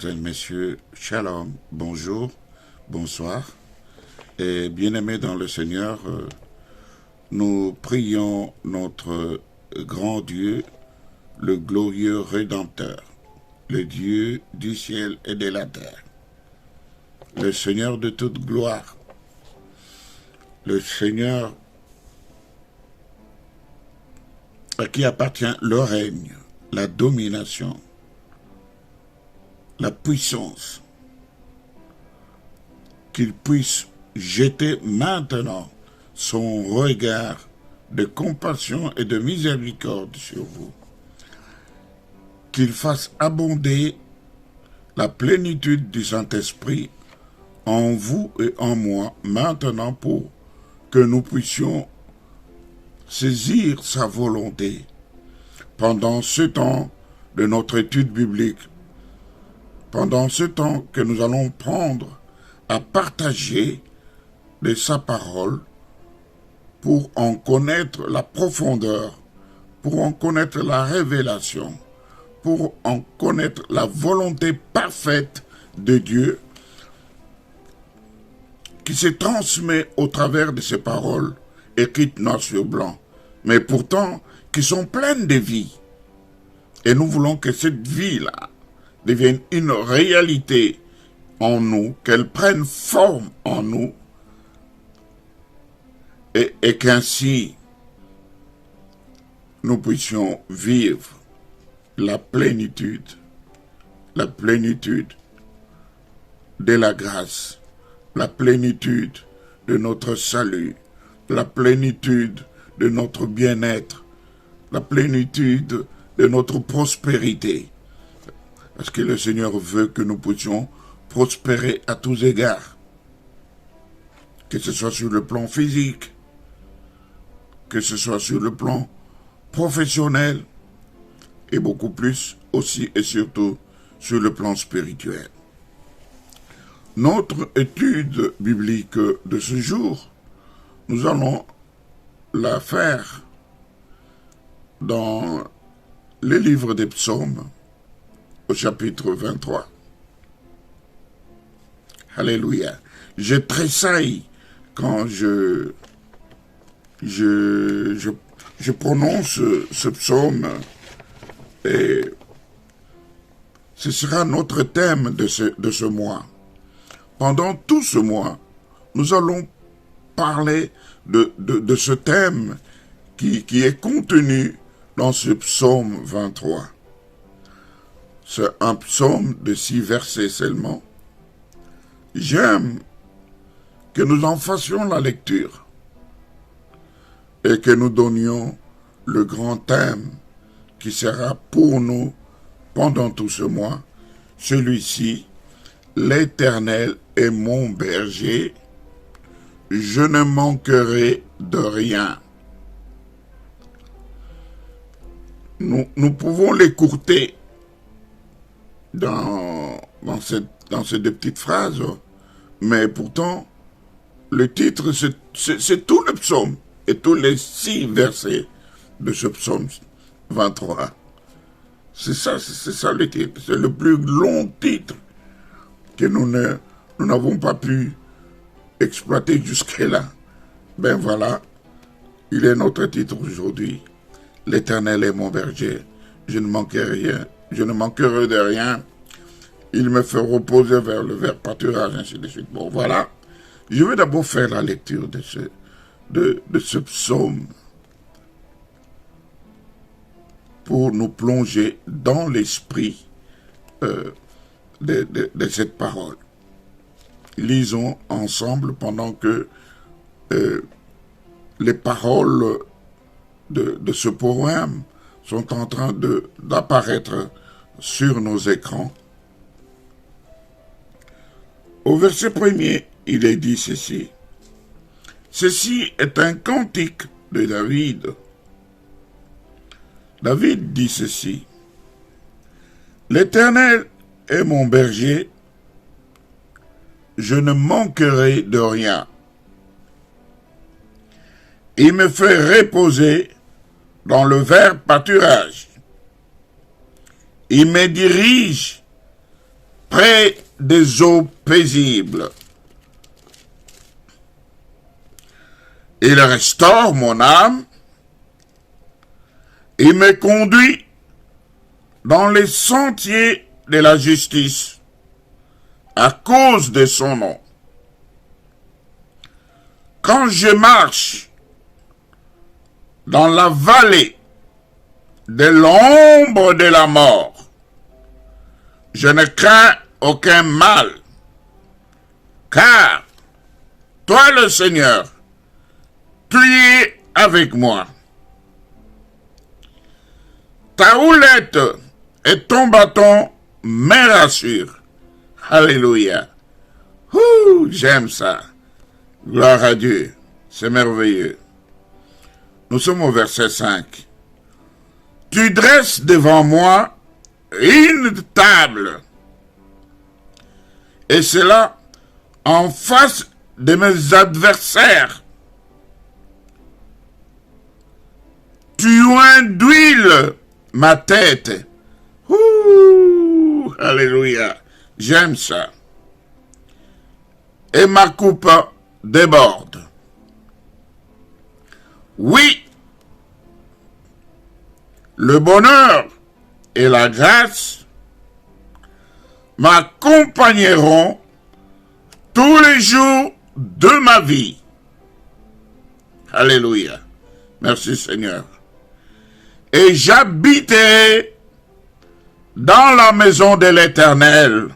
mesdames, messieurs, shalom, bonjour, bonsoir. Et bien-aimés dans le Seigneur, nous prions notre grand Dieu, le glorieux Rédempteur, le Dieu du ciel et de la terre, le Seigneur de toute gloire, le Seigneur à qui appartient le règne, la domination, la puissance, qu'il puisse jeter maintenant son regard de compassion et de miséricorde sur vous, qu'il fasse abonder la plénitude du Saint-Esprit en vous et en moi maintenant pour que nous puissions saisir sa volonté pendant ce temps de notre étude biblique, pendant ce temps que nous allons prendre à partager de sa parole pour en connaître la profondeur, pour en connaître la révélation, pour en connaître la volonté parfaite de Dieu qui se transmet au travers de ces paroles écrites noir sur blanc, mais pourtant qui sont pleines de vie. Et nous voulons que cette vie-là devienne une réalité en nous, qu'elle prenne forme en nous, et qu'ainsi nous puissions vivre la plénitude de la grâce, la plénitude de notre salut, la plénitude de notre bien-être, la plénitude de notre prospérité. Parce que le Seigneur veut que nous puissions prospérer à tous égards, que ce soit sur le plan physique, que ce soit sur le plan professionnel, et beaucoup plus aussi et surtout sur le plan spirituel. Notre étude biblique de ce jour, nous allons la faire dans le livre des psaumes, au chapitre 23. Alléluia. Je tressaille quand je prononce ce psaume, et ce sera notre thème de ce mois. Pendant tout ce mois, nous allons parler de ce thème qui est contenu dans ce psaume 23. C'est un psaume de 6 versets seulement. J'aime que nous en fassions la lecture et que nous donnions le grand thème qui sera pour nous pendant tout ce mois. Celui-ci, l'Éternel est mon berger, je ne manquerai de rien. Nous pouvons l'écourter dans ces deux petites phrases, mais pourtant, le titre, c'est tout le psaume et tous les 6 versets de ce psaume 23. C'est ça le titre. C'est le plus long titre que nous n'avons pas pu exploiter jusque-là. Ben voilà, il est notre titre aujourd'hui. L'Éternel est mon berger, je ne manquerai rien, je ne manquerai de rien. Il me fait reposer vers le vert pâturage, ainsi de suite. Bon, voilà. Je vais d'abord faire la lecture de ce psaume pour nous plonger dans l'esprit de cette parole. Lisons ensemble pendant que les paroles de ce poème sont en train d'apparaître sur nos écrans. Au verset 1er, il est dit ceci. Ceci est un cantique de David. David dit ceci. L'Éternel est mon berger, je ne manquerai de rien. Il me fait reposer dans le vert pâturage. Il me dirige près des eaux paisibles. Il restaure mon âme. Il me conduit dans les sentiers de la justice à cause de son nom. Quand je marche dans la vallée de l'ombre de la mort, je ne crains aucun mal, car toi le Seigneur, tu es avec moi. Ta houlette et ton bâton me rassurent. Alléluia. J'aime ça. Gloire à Dieu. C'est merveilleux. Nous sommes au verset 5. Tu dresses devant moi une table. Et cela en face de mes adversaires. Tu oins d'huile ma tête. Alléluia. J'aime ça. Et ma coupe déborde. Oui, le bonheur et la grâce m'accompagneront tous les jours de ma vie. Alléluia. Merci Seigneur. Et j'habiterai dans la maison de l'Éternel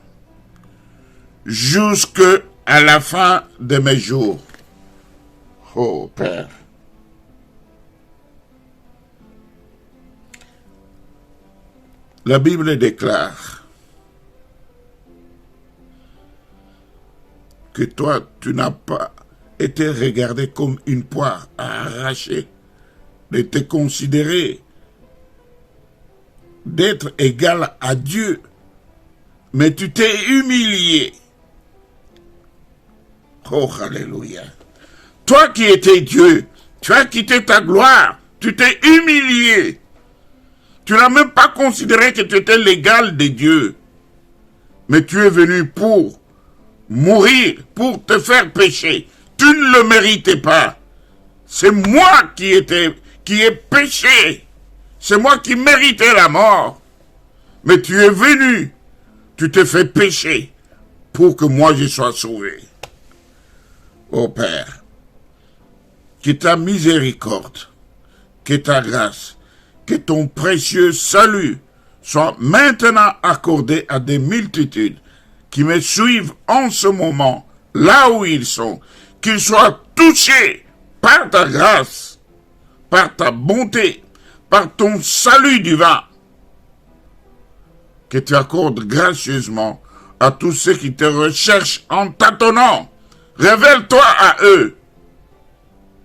jusqu'à la fin de mes jours. Oh Père. La Bible déclare que toi, tu n'as pas été regardé comme une poire à arracher, de te considérer d'être égal à Dieu, mais tu t'es humilié. Oh, alléluia. Toi qui étais Dieu, tu as quitté ta gloire, tu t'es humilié. Tu n'as même pas considéré que tu étais l'égal de Dieu. Mais tu es venu pour mourir, pour te faire pécher. Tu ne le méritais pas. C'est moi qui ai péché. C'est moi qui méritais la mort. Mais tu es venu, tu t'es fait pécher pour que moi je sois sauvé. Ô Père, que ta miséricorde, que ta grâce, que ton précieux salut soit maintenant accordé à des multitudes qui me suivent en ce moment, là où ils sont, qu'ils soient touchés par ta grâce, par ta bonté, par ton salut divin, que tu accordes gracieusement à tous ceux qui te recherchent en tâtonnant. Révèle-toi à eux.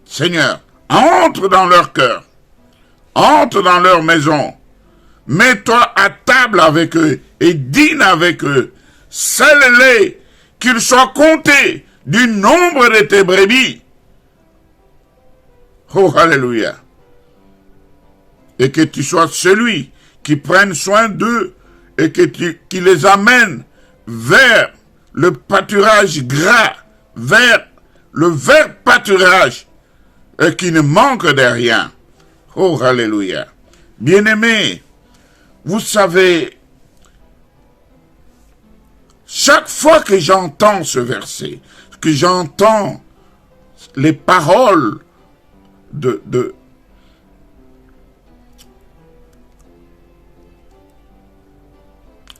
Seigneur, entre dans leur cœur, entre dans leur maison, mets-toi à table avec eux et dîne avec eux. Scelle-les, qu'ils soient comptés du nombre de tes brebis. Oh, alléluia. Et que tu sois celui qui prenne soin d'eux et qui les amène vers le pâturage gras, vers le vert pâturage, et qui ne manque de rien. Oh, alléluia. Bien-aimés, vous savez, chaque fois que j'entends ce verset, que j'entends les paroles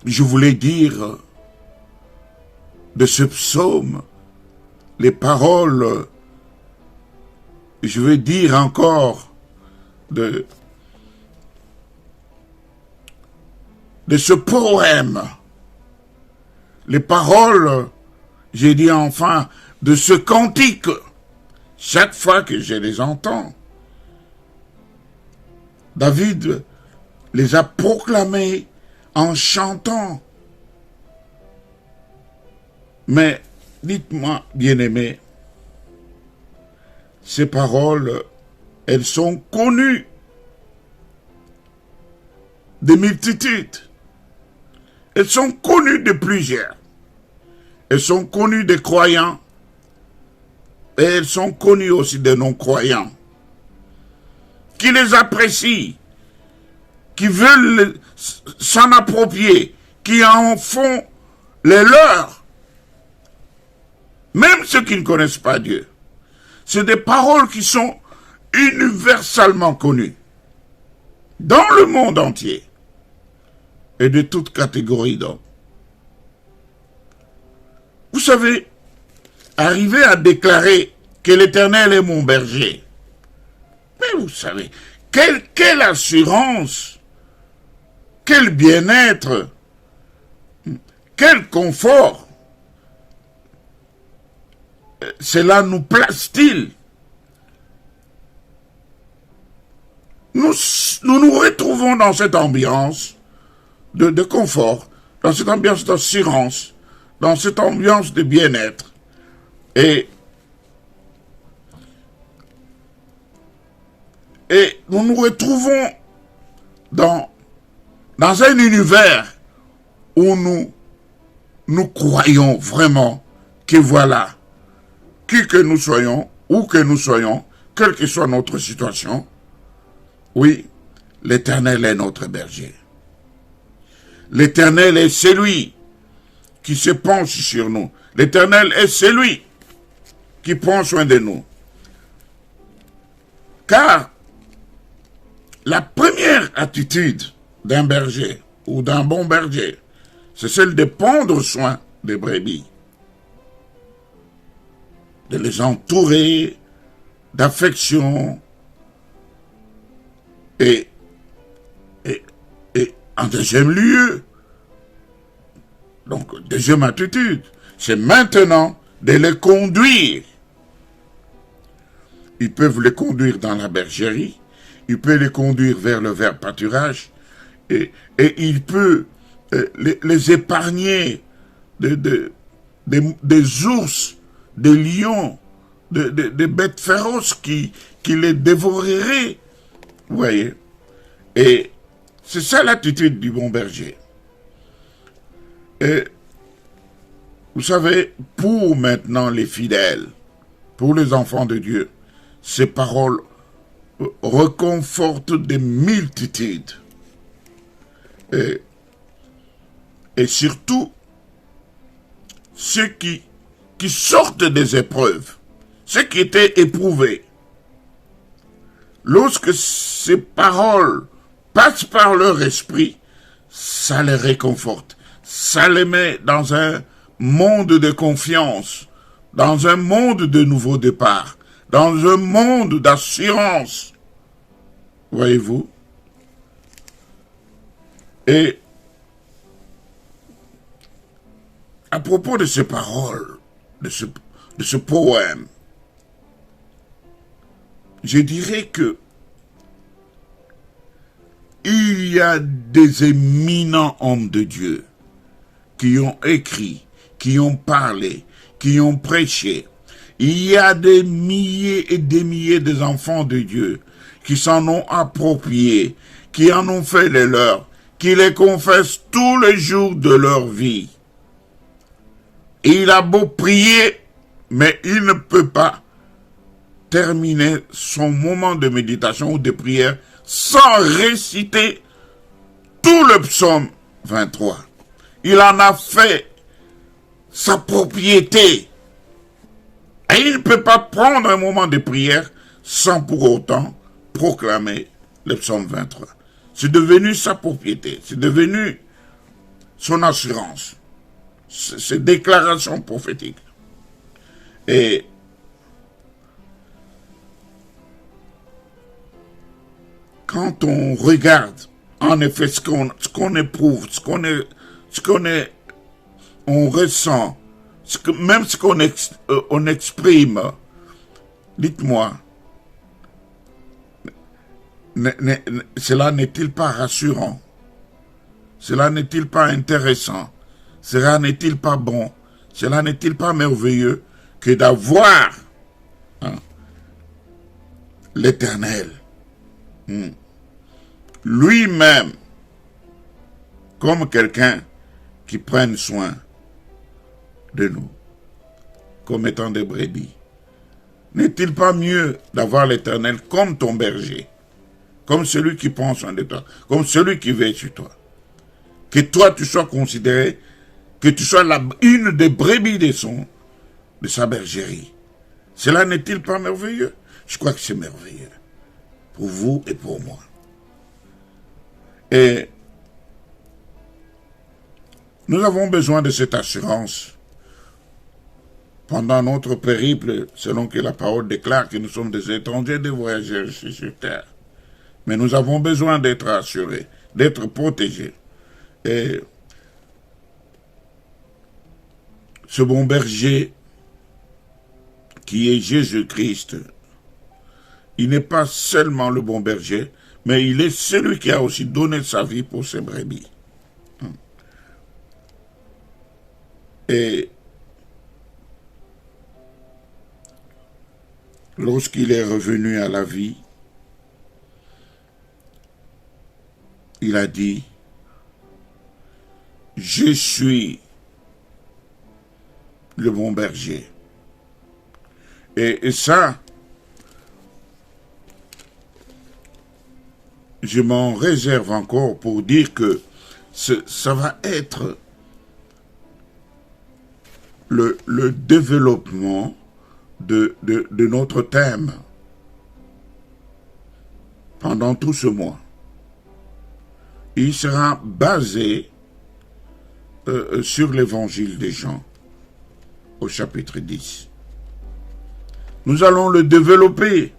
je voulais dire de ce psaume, les paroles, je vais dire encore de ce poème, les paroles, j'ai dit enfin, de ce cantique, chaque fois que je les entends, David les a proclamés en chantant. Mais dites-moi, bien-aimés, ces paroles, elles sont connues des multitudes. elles sont connues de plusieurs. Elles sont connues des croyants et elles sont connues aussi des non-croyants qui les apprécient, qui veulent s'en approprier, qui en font les leurs, même ceux qui ne connaissent pas Dieu. C'est des paroles qui sont universellement connues dans le monde entier et de toutes catégories d'hommes. Vous savez, arriver à déclarer que l'Éternel est mon berger, mais vous savez, quelle assurance, quel bien-être, quel confort cela nous place-t-il? Nous nous retrouvons dans cette ambiance de confort, dans cette ambiance d'assurance, dans cette ambiance de bien-être. Et nous nous retrouvons dans un univers où nous croyons vraiment que voilà, qui que nous soyons, où que nous soyons, quelle que soit notre situation, oui, l'Éternel est notre berger. L'Éternel est celui qui se penche sur nous. L'Éternel est celui qui prend soin de nous. Car la première attitude d'un berger ou d'un bon berger, c'est celle de prendre soin des brebis, de les entourer d'affection et en deuxième lieu, donc deuxième attitude, c'est maintenant de les conduire. Ils peuvent les conduire dans la bergerie, ils peuvent les conduire vers le vert pâturage, et il peut les épargner des ours, des lions, des bêtes féroces qui les dévoreraient. Vous voyez? Et c'est ça l'attitude du bon berger. Et vous savez, pour maintenant les fidèles, pour les enfants de Dieu, ces paroles reconfortent des multitudes. Et surtout, ceux qui sortent des épreuves, ceux qui étaient éprouvés. Lorsque ces paroles passent par leur esprit, ça les réconforte. Ça les met dans un monde de confiance, dans un monde de nouveau départ, dans un monde d'assurance. Voyez-vous? Et à propos de ces paroles, de ce poème, je dirais que il y a des éminents hommes de Dieu qui ont écrit, qui ont parlé, qui ont prêché. Il y a des milliers et des milliers d'enfants de Dieu qui s'en ont approprié, qui en ont fait les leurs, qui les confessent tous les jours de leur vie. Et il a beau prier, mais il ne peut pas terminer son moment de méditation ou de prière sans réciter tout le psaume 23. Il en a fait sa propriété. Et il ne peut pas prendre un moment de prière sans pour autant proclamer le psaume 23. C'est devenu sa propriété, c'est devenu son assurance, ses déclarations prophétiques. Et quand on regarde, en effet, ce qu'on éprouve, on ressent, même ce qu'on exprime, dites-moi, cela n'est-il pas rassurant? Cela n'est-il pas intéressant? Cela n'est-il pas bon? Cela n'est-il pas merveilleux que d'avoir l'Éternel lui-même comme quelqu'un qui prennent soin de nous, comme étant des brebis. N'est-il pas mieux d'avoir l'Éternel comme ton berger, comme celui qui prend soin de toi, comme celui qui veille sur toi, que toi tu sois considéré, que tu sois une des brebis de sa bergerie. Cela n'est-il pas merveilleux? Je crois que c'est merveilleux pour vous et pour moi. Et nous avons besoin de cette assurance pendant notre périple, selon que la parole déclare que nous sommes des étrangers, des voyageurs ici sur terre. Mais nous avons besoin d'être assurés, d'être protégés. Et ce bon berger qui est Jésus-Christ, il n'est pas seulement le bon berger, mais il est celui qui a aussi donné sa vie pour ses brebis. Et lorsqu'il est revenu à la vie, il a dit, « Je suis le bon berger. » Et ça, je m'en réserve encore pour dire que ça va être le développement de notre thème pendant tout ce mois. Il sera basé sur l'évangile de Jean au chapitre 10. Nous allons le développer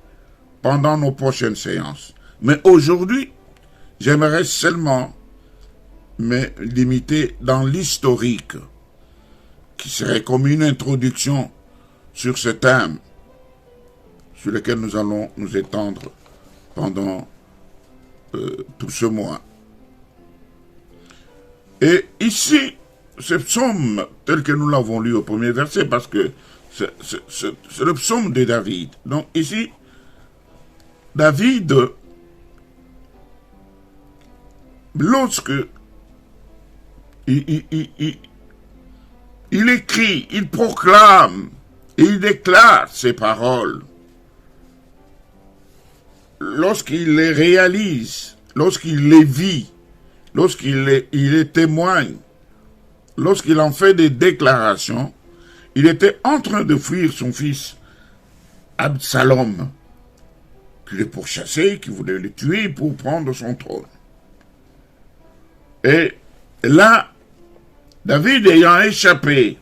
pendant nos prochaines séances. Mais aujourd'hui, j'aimerais seulement me limiter dans l'historique, qui serait comme une introduction sur ce thème sur lequel nous allons nous étendre pendant tout ce mois. Et ici, ce psaume, tel que nous l'avons lu au premier verset, parce que c'est le psaume de David. Donc ici, David, lorsque il écrit, il proclame, et il déclare ces paroles, lorsqu'il les réalise, lorsqu'il les vit, lorsqu'il les témoigne, lorsqu'il en fait des déclarations, il était en train de fuir son fils Absalom, qui le pourchassait, qui voulait le tuer pour prendre son trône. Et là, David ayant échappé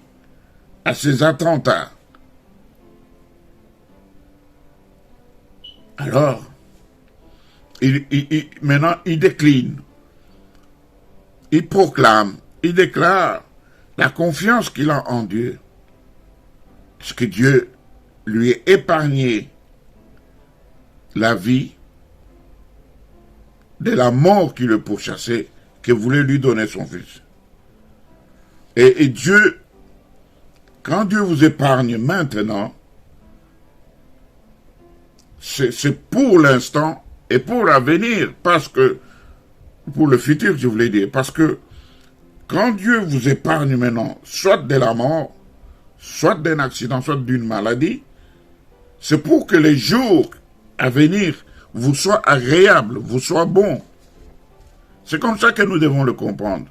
à ces attentats, alors, maintenant, il décline. Il proclame, il déclare la confiance qu'il a en Dieu. Parce que Dieu lui a épargné la vie de la mort qui le pourchassait, qui voulait lui donner son fils. Et Dieu, quand Dieu vous épargne maintenant, c'est pour l'instant et pour l'avenir, parce que, pour le futur, je voulais dire, parce que quand Dieu vous épargne maintenant, soit de la mort, soit d'un accident, soit d'une maladie, c'est pour que les jours à venir vous soient agréables, vous soient bons. C'est comme ça que nous devons le comprendre.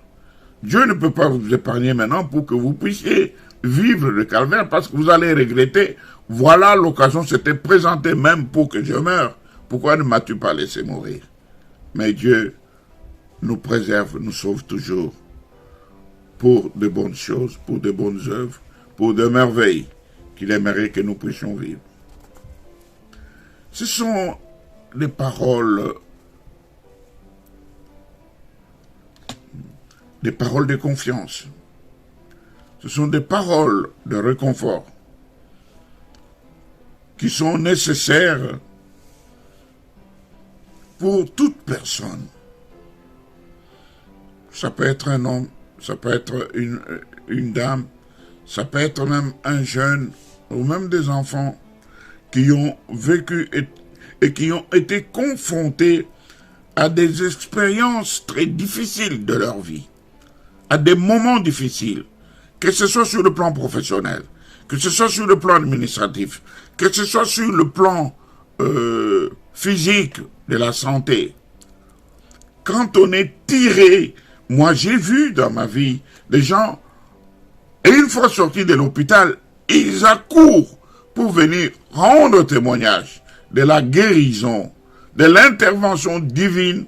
Dieu ne peut pas vous épargner maintenant pour que vous puissiez vivre le calvaire, parce que vous allez regretter. Voilà, l'occasion s'était présentée même pour que je meure. Pourquoi ne m'as-tu pas laissé mourir? Mais Dieu nous préserve, nous sauve toujours pour de bonnes choses, pour de bonnes œuvres, pour de merveilles qu'il aimerait que nous puissions vivre. Ce sont des paroles de confiance. Ce sont des paroles de réconfort qui sont nécessaires pour toute personne. Ça peut être un homme, ça peut être une dame, ça peut être même un jeune, ou même des enfants qui ont vécu et qui ont été confrontés à des expériences très difficiles de leur vie, à des moments difficiles, que ce soit sur le plan professionnel, que ce soit sur le plan administratif, que ce soit sur le plan physique de la santé, quand on est tiré, moi j'ai vu dans ma vie des gens, et une fois sortis de l'hôpital, ils accourent pour venir rendre témoignage de la guérison, de l'intervention divine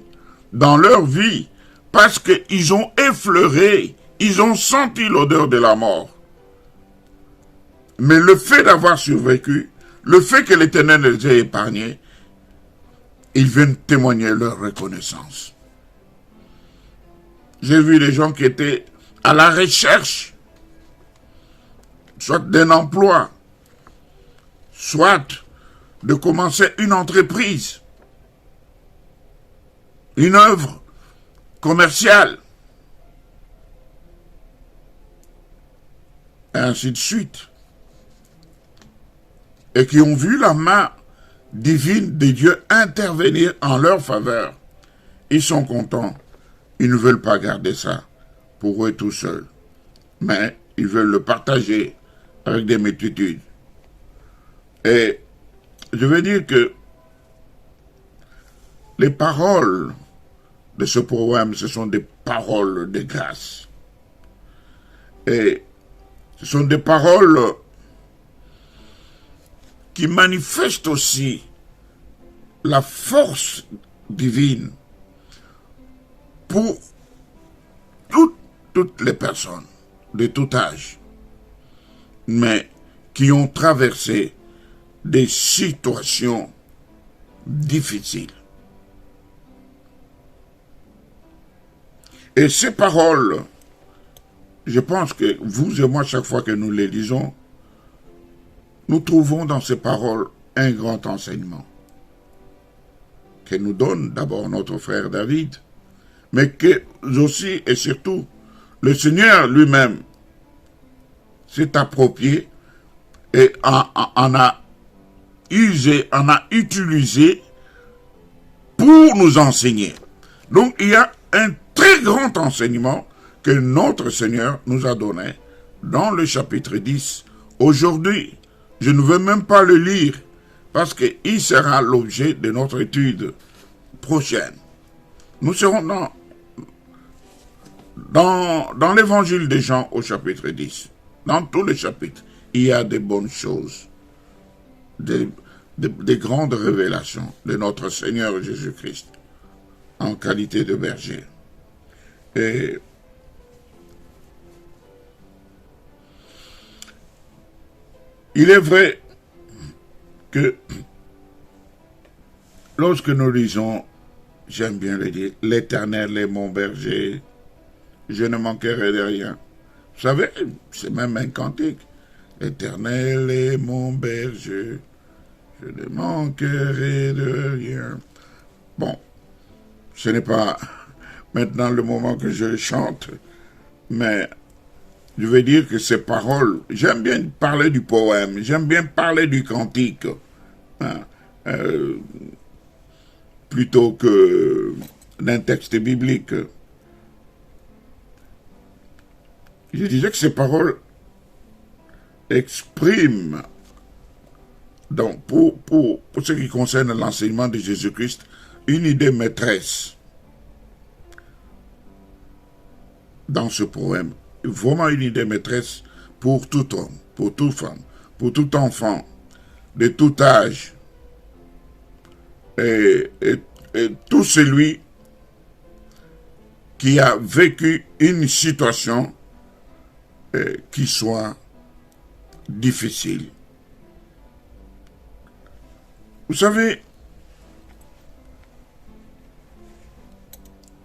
dans leur vie, parce qu'ils ont effleuré, ils ont senti l'odeur de la mort. Mais le fait d'avoir survécu, le fait que l'Éternel les ait épargnés, ils viennent témoigner leur reconnaissance. J'ai vu des gens qui étaient à la recherche, soit d'un emploi, soit de commencer une entreprise, une œuvre commerciale, et ainsi de suite, et qui ont vu la main divine de Dieu intervenir en leur faveur. Ils sont contents. Ils ne veulent pas garder ça pour eux tout seuls, mais ils veulent le partager avec des multitudes. Et je veux dire que les paroles de ce poème, ce sont des paroles de grâce. Et ce sont des paroles qui manifestent aussi la force divine pour toutes les personnes de tout âge, mais qui ont traversé des situations difficiles. Et ces paroles, je pense que vous et moi, chaque fois que nous les lisons, nous trouvons dans ces paroles un grand enseignement que nous donne d'abord notre frère David, mais que aussi et surtout le Seigneur lui-même s'est approprié et en a usé, en a utilisé pour nous enseigner. Donc il y a un très grand enseignement que notre Seigneur nous a donné dans le chapitre 10. Aujourd'hui, je ne veux même pas le lire parce qu'il sera l'objet de notre étude prochaine. Nous serons dans l'évangile de Jean au chapitre 10. Dans tous les chapitres, il y a des bonnes choses, des grandes révélations de notre Seigneur Jésus-Christ en qualité de berger. Et il est vrai que lorsque nous lisons, j'aime bien le dire, l'Éternel est mon berger, je ne manquerai de rien. Vous savez, c'est même un cantique. L'Éternel est mon berger, je ne manquerai de rien. Bon, ce n'est pas maintenant le moment que je chante, mais je veux dire que ces paroles, j'aime bien parler du poème, j'aime bien parler du cantique, hein, plutôt que d'un texte biblique. Je disais que ces paroles expriment, donc pour ce qui concerne l'enseignement de Jésus-Christ, une idée maîtresse dans ce poème. Vraiment une idée maîtresse pour tout homme, pour toute femme, pour tout enfant, de tout âge, et tout celui qui a vécu une situation qui soit difficile. Vous savez,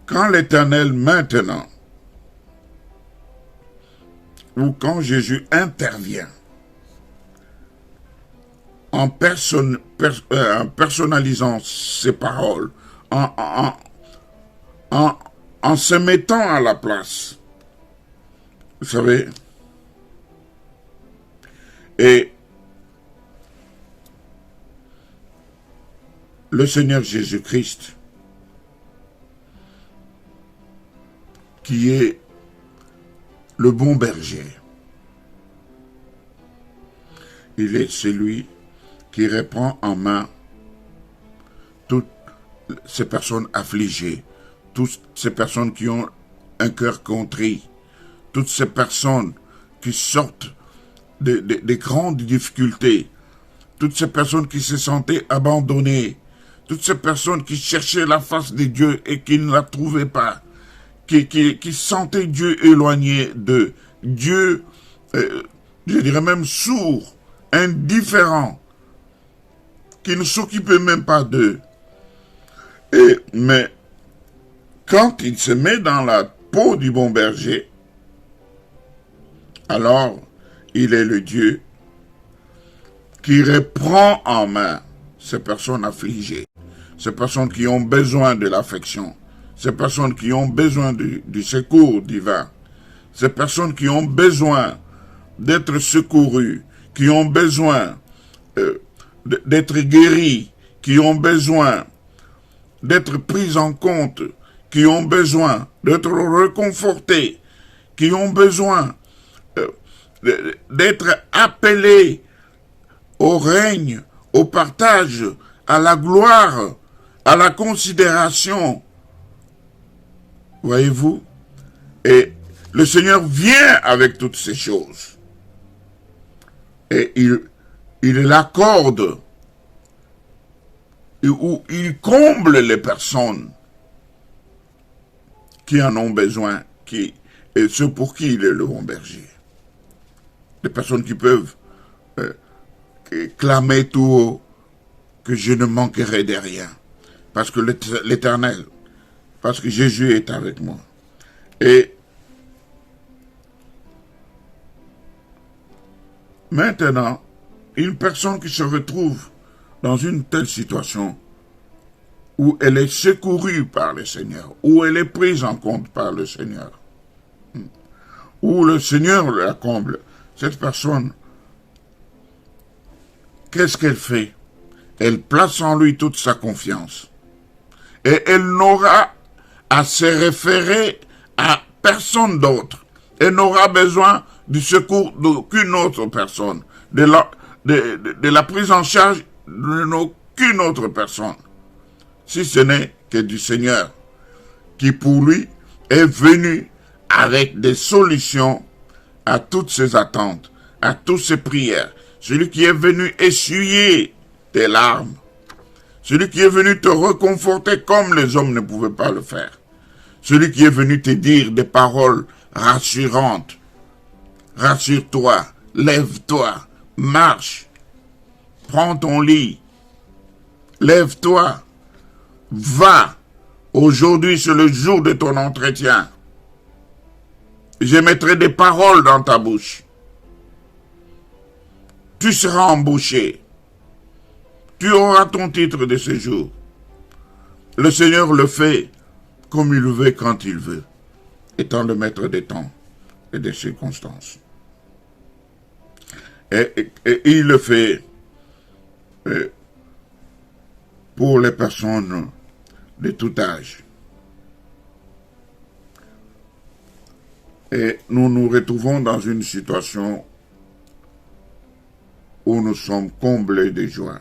quand l'Éternel maintenant, ou quand Jésus intervient en personnalisant ses paroles, en se mettant à la place, vous savez, et le Seigneur Jésus-Christ, qui est le bon berger. Il est celui qui reprend en main toutes ces personnes affligées, toutes ces personnes qui ont un cœur contrit, toutes ces personnes qui sortent des grandes difficultés, toutes ces personnes qui se sentaient abandonnées, toutes ces personnes qui cherchaient la face de Dieu et qui ne la trouvaient pas, qui sentaient Dieu éloigné d'eux, Dieu, je dirais même sourd, indifférent, qui ne s'occupait même pas d'eux. Mais quand il se met dans la peau du bon berger, alors il est le Dieu qui reprend en main ces personnes affligées, ces personnes qui ont besoin de l'affection, ces personnes qui ont besoin du secours divin, ces personnes qui ont besoin d'être secourues, qui ont besoin d'être guéries, qui ont besoin d'être prises en compte, qui ont besoin d'être réconfortées, qui ont besoin d'être appelées au règne, au partage, à la gloire, à la considération. Voyez-vous? Et le Seigneur vient avec toutes ces choses. Et il l'accorde, ou il comble les personnes qui en ont besoin, et ceux pour qui il est le bon berger. Les personnes qui peuvent clamer tout haut que je ne manquerai de rien, parce que l'Éternel, parce que Jésus est avec moi. Et maintenant, une personne qui se retrouve dans une telle situation où elle est secourue par le Seigneur, où elle est prise en compte par le Seigneur, où le Seigneur la comble, cette personne, qu'est-ce qu'elle fait? Elle place en lui toute sa confiance. Et elle n'aura à se référer à personne d'autre. Elle n'aura besoin du secours d'aucune autre personne, de la prise en charge d'aucune autre personne, si ce n'est que du Seigneur, qui pour lui est venu avec des solutions à toutes ses attentes, à toutes ses prières. Celui qui est venu essuyer tes larmes, celui qui est venu te reconforter comme les hommes ne pouvaient pas le faire, celui qui est venu te dire des paroles rassurantes. Rassure-toi, lève-toi, marche, prends ton lit, lève-toi, va. Aujourd'hui, c'est le jour de ton entretien. Je mettrai des paroles dans ta bouche. Tu seras embauché. Tu auras ton titre de séjour. Le Seigneur le fait comme il le veut quand il veut, étant le maître des temps et des circonstances. Et il le fait pour les personnes de tout âge. Et nous nous retrouvons dans une situation où nous sommes comblés de joie,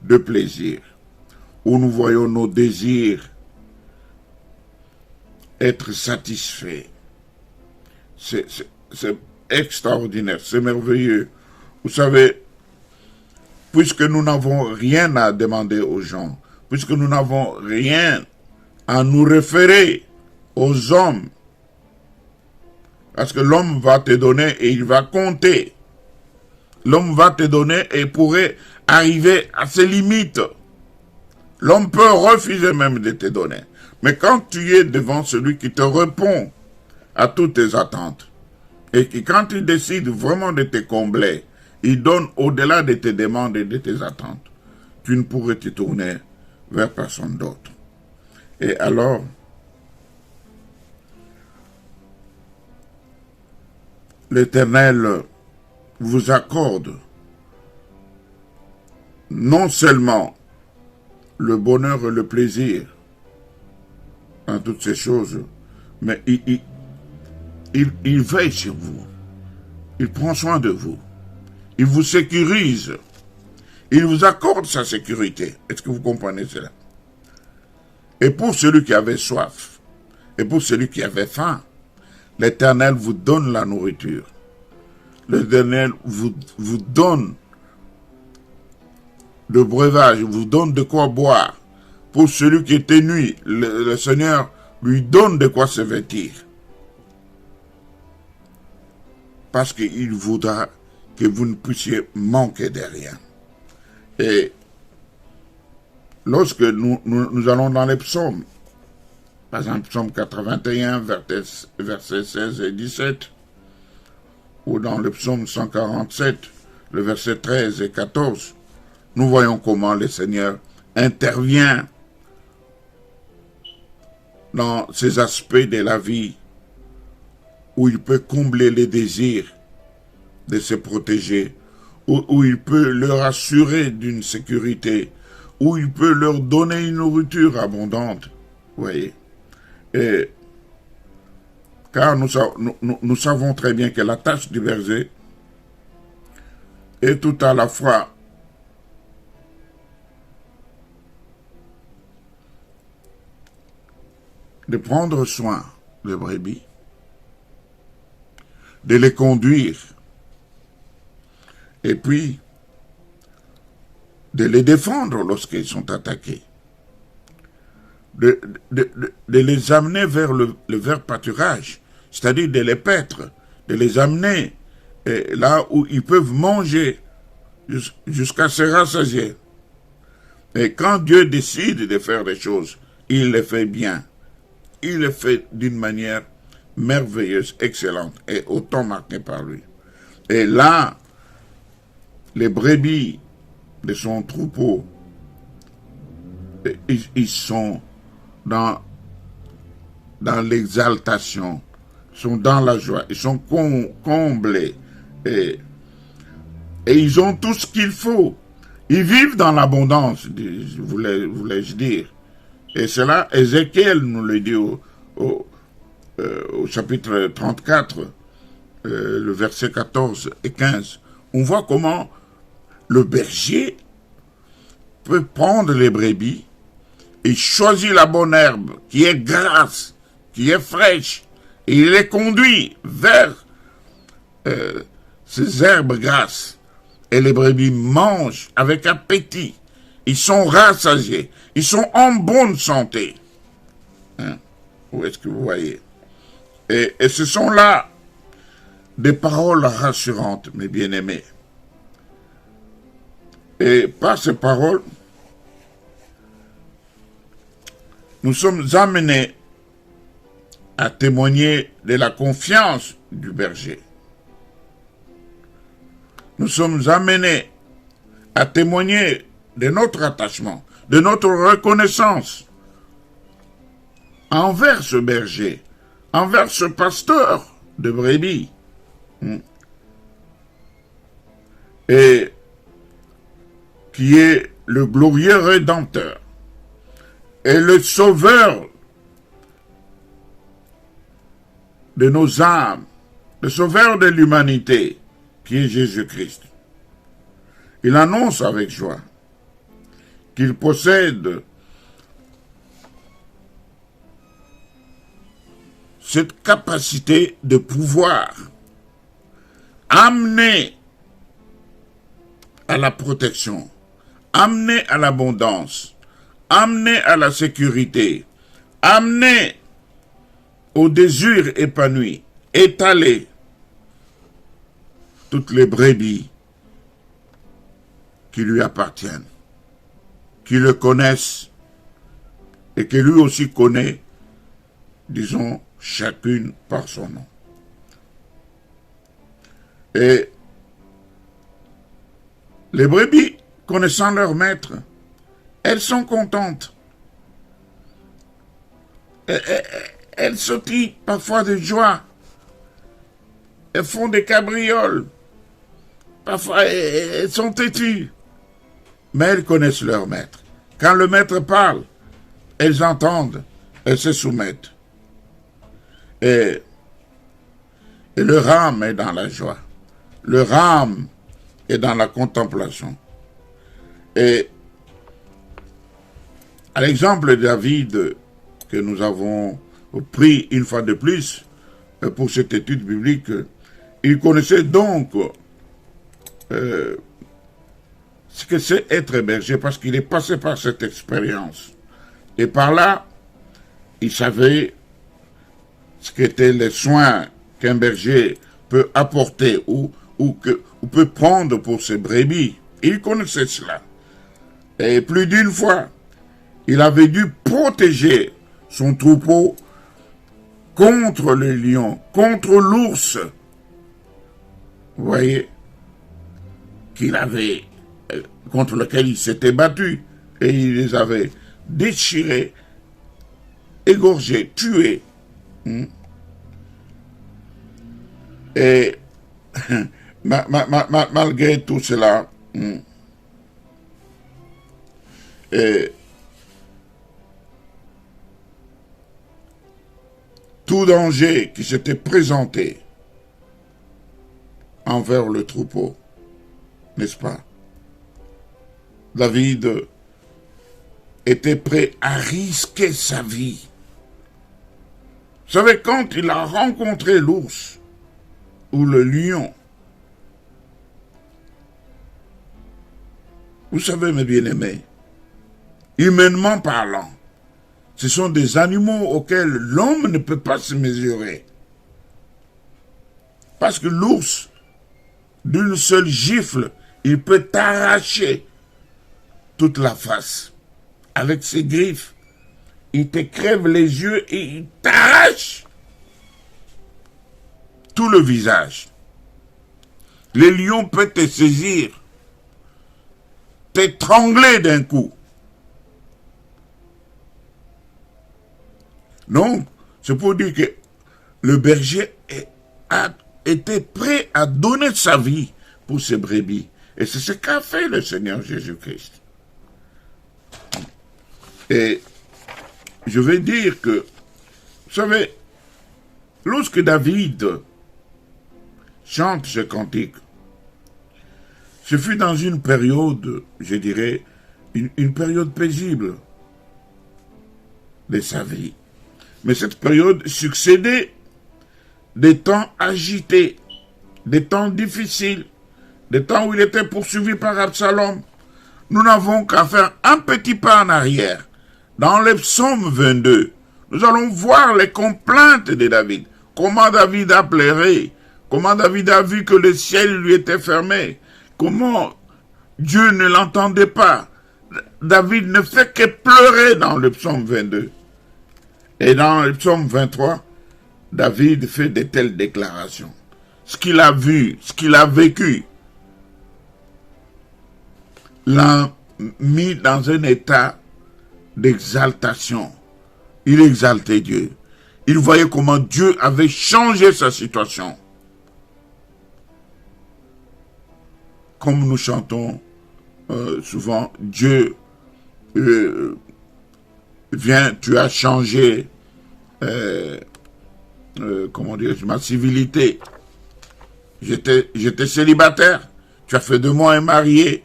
de plaisir, où nous voyons nos désirs être satisfaits. C'est extraordinaire, c'est merveilleux. Vous savez, puisque nous n'avons rien à demander aux gens, puisque nous n'avons rien à nous référer aux hommes, parce que l'homme va te donner et il va compter. L'homme va te donner et pourrait arriver à ses limites. L'homme peut refuser même de te donner. Mais quand tu es devant celui qui te répond à toutes tes attentes, et qui quand il décide vraiment de te combler, il donne au-delà de tes demandes et de tes attentes, tu ne pourrais te tourner vers personne d'autre. Et alors, l'Éternel vous accorde non seulement le bonheur et le plaisir dans toutes ces choses, mais il veille sur vous. Il prend soin de vous. Il vous sécurise. Il vous accorde sa sécurité. Est-ce que vous comprenez cela? Et pour celui qui avait soif, et pour celui qui avait faim, l'Éternel vous donne la nourriture. L'Éternel vous donne le breuvage, vous donne de quoi boire. Pour celui qui était nu, le Seigneur lui donne de quoi se vêtir. Parce qu'il voudra que vous ne puissiez manquer de rien. Et lorsque nous allons dans les psaumes, par exemple, psaume 81, versets 16 et 17, ou dans le psaume 147, le verset 13 et 14, nous voyons comment le Seigneur intervient dans ces aspects de la vie où il peut combler les désirs de se protéger, où il peut leur assurer d'une sécurité, où il peut leur donner une nourriture abondante. Vous voyez? Et, car nous savons très bien que la tâche du berger est tout à la fois de prendre soin des brebis, de les conduire, et puis de les défendre lorsqu'ils sont attaqués, de les amener vers le vert pâturage, c'est-à-dire de les paître, de les amener là où ils peuvent manger jusqu'à se rassasier. Et quand Dieu décide de faire des choses, il les fait bien. Il le fait d'une manière merveilleuse, excellente, et autant marquée par lui. Et là, les brebis de son troupeau, ils sont dans l'exaltation, sont dans la joie, ils sont comblés, et ils ont tout ce qu'il faut. Ils vivent dans l'abondance, voulais-je dire. Et cela, Ézéchiel nous le dit au chapitre 34, le verset 14 et 15. On voit comment le berger peut prendre les brebis et choisir la bonne herbe qui est grasse, qui est fraîche, et il les conduit vers ces herbes grasses. Et les brebis mangent avec appétit. Ils sont rassasiés. Ils sont en bonne santé. Hein? Où est-ce que vous voyez? Et ce sont là des paroles rassurantes, mes bien-aimés. Et par ces paroles, nous sommes amenés à témoigner de la confiance du berger. Nous sommes amenés à témoigner de notre attachement, de notre reconnaissance envers ce berger, envers ce pasteur de brebis. Et qui est le glorieux Rédempteur et le Sauveur de nos âmes, le Sauveur de l'humanité, qui est Jésus-Christ. Il annonce avec joie qu'il possède cette capacité de pouvoir amener à la protection, amener à l'abondance, amener à la sécurité, amener au désir épanoui, étaler toutes les brebis qui lui appartiennent, qui le connaissent et que lui aussi connaît, disons, chacune par son nom. Et les brebis, connaissant leur maître, elles sont contentes. Elles sautillent parfois de joie. Elles font des cabrioles. Parfois, elles sont têtues. Mais elles connaissent leur maître. Quand le maître parle, elles entendent, elles se soumettent. Et Et leur âme est dans la joie. Leur âme est dans la contemplation. Et à l'exemple de David que nous avons pris une fois de plus pour cette étude biblique, il connaissait donc ce que c'est être berger parce qu'il est passé par cette expérience. Et par là, il savait ce qu'étaient les soins qu'un berger peut apporter ou peut prendre pour ses brebis. Il connaissait cela. Et plus d'une fois, il avait dû protéger son troupeau contre le lion, contre l'ours. Vous voyez, contre lequel il s'était battu. Et il les avait déchirés, égorgés, tués. Et malgré tout cela, et tout danger qui s'était présenté envers le troupeau, n'est-ce pas? David était prêt à risquer sa vie. Vous savez, quand il a rencontré l'ours ou le lion, vous savez, mes bien-aimés, humainement parlant, ce sont des animaux auxquels l'homme ne peut pas se mesurer. Parce que l'ours, d'une seule gifle, il peut t'arracher toute la face. Avec ses griffes, il te crève les yeux et il t'arrache tout le visage. Le lion peut te saisir, t'étrangler d'un coup. Donc, c'est pour dire que le berger a été prêt à donner sa vie pour ses brebis. Et c'est ce qu'a fait le Seigneur Jésus-Christ. Et je vais dire que, vous savez, lorsque David chante ce cantique, ce fut dans une période, je dirais, une période paisible de sa vie. Mais cette période succédait des temps agités, des temps difficiles, des temps où il était poursuivi par Absalom. Nous n'avons qu'à faire un petit pas en arrière. Dans le psaume 22, nous allons voir les complaintes de David. Comment David a pleuré, comment David a vu que le ciel lui était fermé, comment Dieu ne l'entendait pas. David ne fait que pleurer dans le psaume 22. Et dans le psaume 23, David fait de telles déclarations. Ce qu'il a vu, ce qu'il a vécu, l'a mis dans un état d'exaltation. Il exaltait Dieu. Il voyait comment Dieu avait changé sa situation. Comme nous chantons souvent, Dieu viens, tu as changé comment dire, ma civilité. J'étais célibataire. Tu as fait de moi un marié.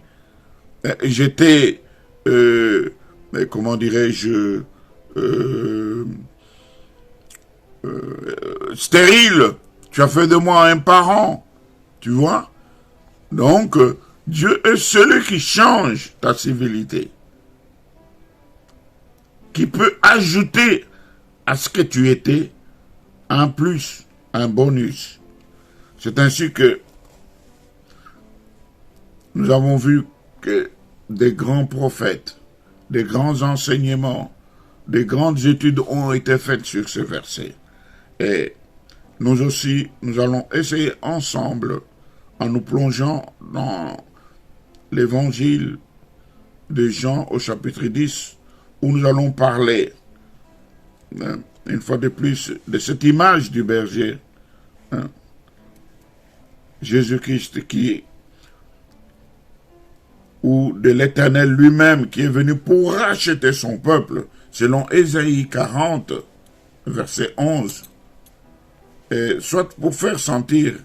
J'étais comment dirais-je stérile. Tu as fait de moi un parent. Tu vois? Donc, Dieu est celui qui change ta civilité, qui peut ajouter à ce que tu étais un plus, un bonus. C'est ainsi que nous avons vu que des grands prophètes, des grands enseignements, des grandes études ont été faites sur ce verset. Et nous aussi, nous allons essayer ensemble, en nous plongeant dans l'évangile de Jean au chapitre 10, où nous allons parler, une fois de plus, de cette image du berger, Jésus-Christ ou de l'Éternel lui-même qui est venu pour racheter son peuple, selon Ésaïe 40, verset 11. soit pour faire sentir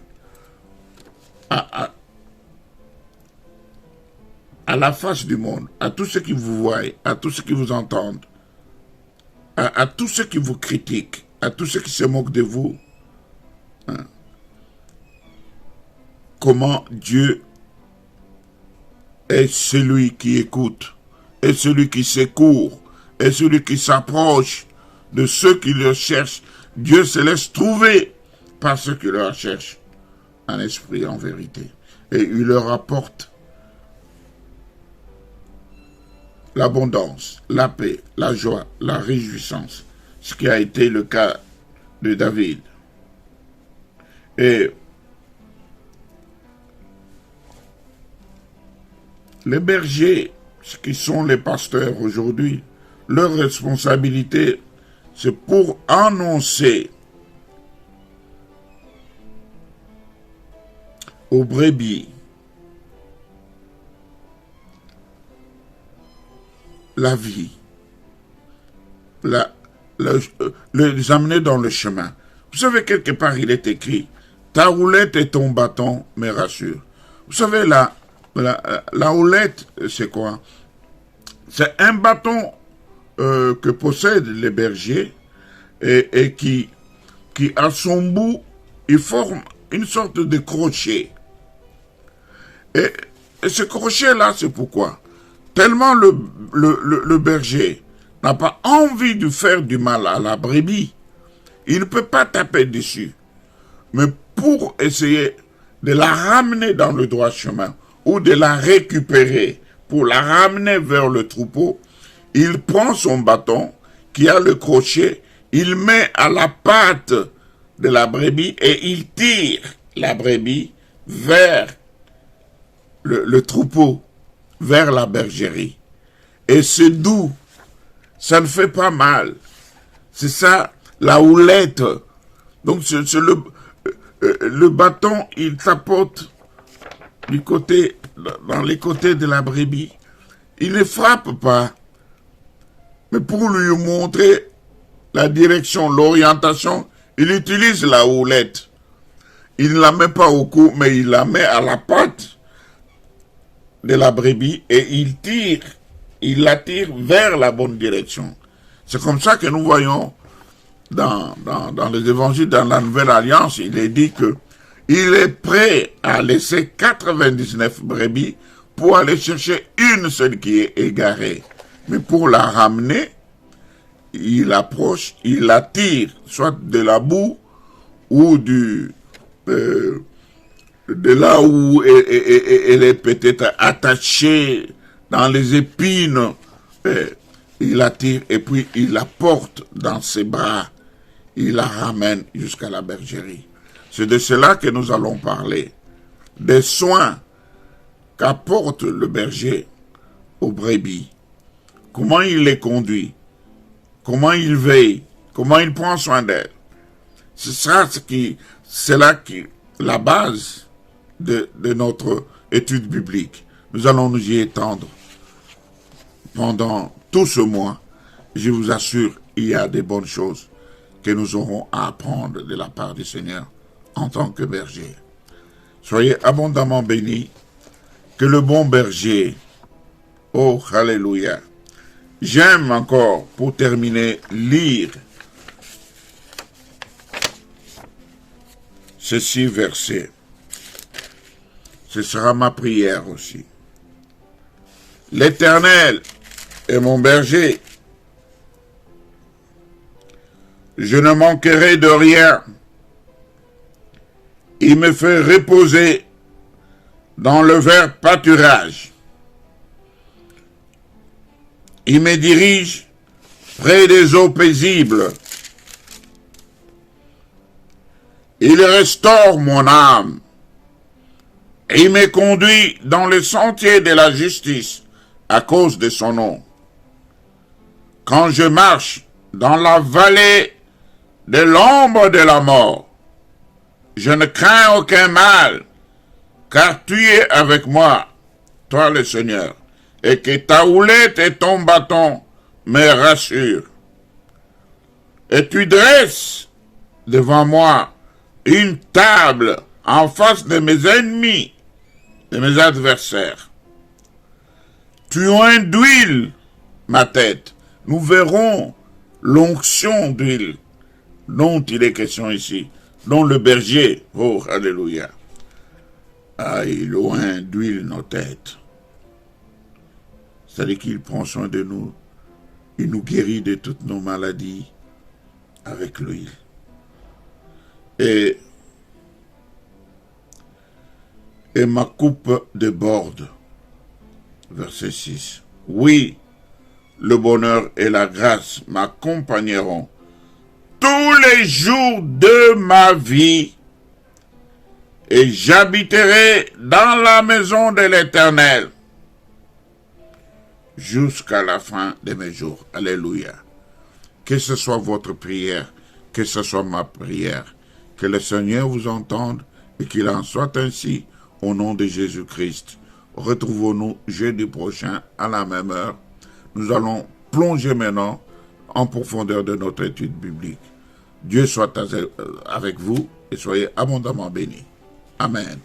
à la face du monde, à tous ceux qui vous voient, à tous ceux qui vous entendent, à tous ceux qui vous critiquent, à tous ceux qui se moquent de vous, hein, comment Dieu est celui qui écoute, est celui qui secourt, est celui qui s'approche de ceux qui le cherchent. Dieu se laisse trouver par ceux qui le cherchent en esprit et en vérité. Et il leur apporte l'abondance, la paix, la joie, la réjouissance, ce qui a été le cas de David. Et les bergers, ce qui sont les pasteurs aujourd'hui, leur responsabilité, c'est pour annoncer aux brebis la vie, les amener dans le chemin. Vous savez, quelque part, il est écrit, ta houlette et ton bâton me rassurent. Vous savez, la houlette, c'est quoi? C'est un bâton que possèdent les bergers et qui, à son bout, il forme une sorte de crochet. Et ce crochet-là, c'est pourquoi? Tellement le berger n'a pas envie de faire du mal à la brebis, il ne peut pas taper dessus. Mais pour essayer de la ramener dans le droit chemin ou de la récupérer, pour la ramener vers le troupeau, il prend son bâton qui a le crochet, il met à la patte de la brebis et il tire la brebis vers le troupeau, vers la bergerie. Et c'est doux, ça ne fait pas mal. C'est ça, la houlette. Donc c'est le bâton, il tapote dans les côtés de la brebis. Il ne frappe pas. Mais pour lui montrer la direction, l'orientation, il utilise la houlette. Il ne la met pas au cou, mais il la met à la patte de la brebis et il la tire vers la bonne direction. C'est comme ça que nous voyons dans les évangiles, dans la Nouvelle Alliance, il est dit que il est prêt à laisser 99 brebis pour aller chercher une seule qui est égarée. Mais pour la ramener, il approche, il la tire, soit de la boue ou de là où elle est peut-être attachée dans les épines. Il la tire et puis il la porte dans ses bras. Il la ramène jusqu'à la bergerie. C'est de cela que nous allons parler. Des soins qu'apporte le berger aux brebis. Comment il les conduit. Comment il veille. Comment il prend soin d'elles. C'est là la base de notre étude biblique. Nous allons nous y étendre pendant tout ce mois. Je vous assure, il y a des bonnes choses que nous aurons à apprendre de la part du Seigneur en tant que berger. Soyez abondamment bénis. Que le bon berger, oh alléluia. J'aime encore, pour terminer, lire ces 6 versets. Ce sera ma prière aussi. L'Éternel est mon berger. Je ne manquerai de rien. Il me fait reposer dans le vert pâturage. Il me dirige près des eaux paisibles. Il restaure mon âme. Et il me conduit dans le sentier de la justice à cause de son nom. Quand je marche dans la vallée de l'ombre de la mort, je ne crains aucun mal, car tu es avec moi, toi le Seigneur, et que ta houlette et ton bâton me rassurent. Et tu dresses devant moi une table en face de mes ennemis, de mes adversaires. Tu oins d'huile ma tête. Nous verrons l'onction d'huile dont il est question ici, dont le berger, oh, alléluia, il oint d'huile nos têtes. C'est-à-dire qu'il prend soin de nous, il nous guérit de toutes nos maladies avec l'huile. Et ma coupe déborde. Verset 6. Oui, le bonheur et la grâce m'accompagneront tous les jours de ma vie, et j'habiterai dans la maison de l'Éternel jusqu'à la fin de mes jours. Alléluia. Que ce soit votre prière, que ce soit ma prière, que le Seigneur vous entende et qu'il en soit ainsi au nom de Jésus-Christ. Retrouvons-nous jeudi prochain à la même heure. Nous allons plonger maintenant en profondeur de notre étude biblique. Dieu soit avec vous et soyez abondamment bénis. Amen.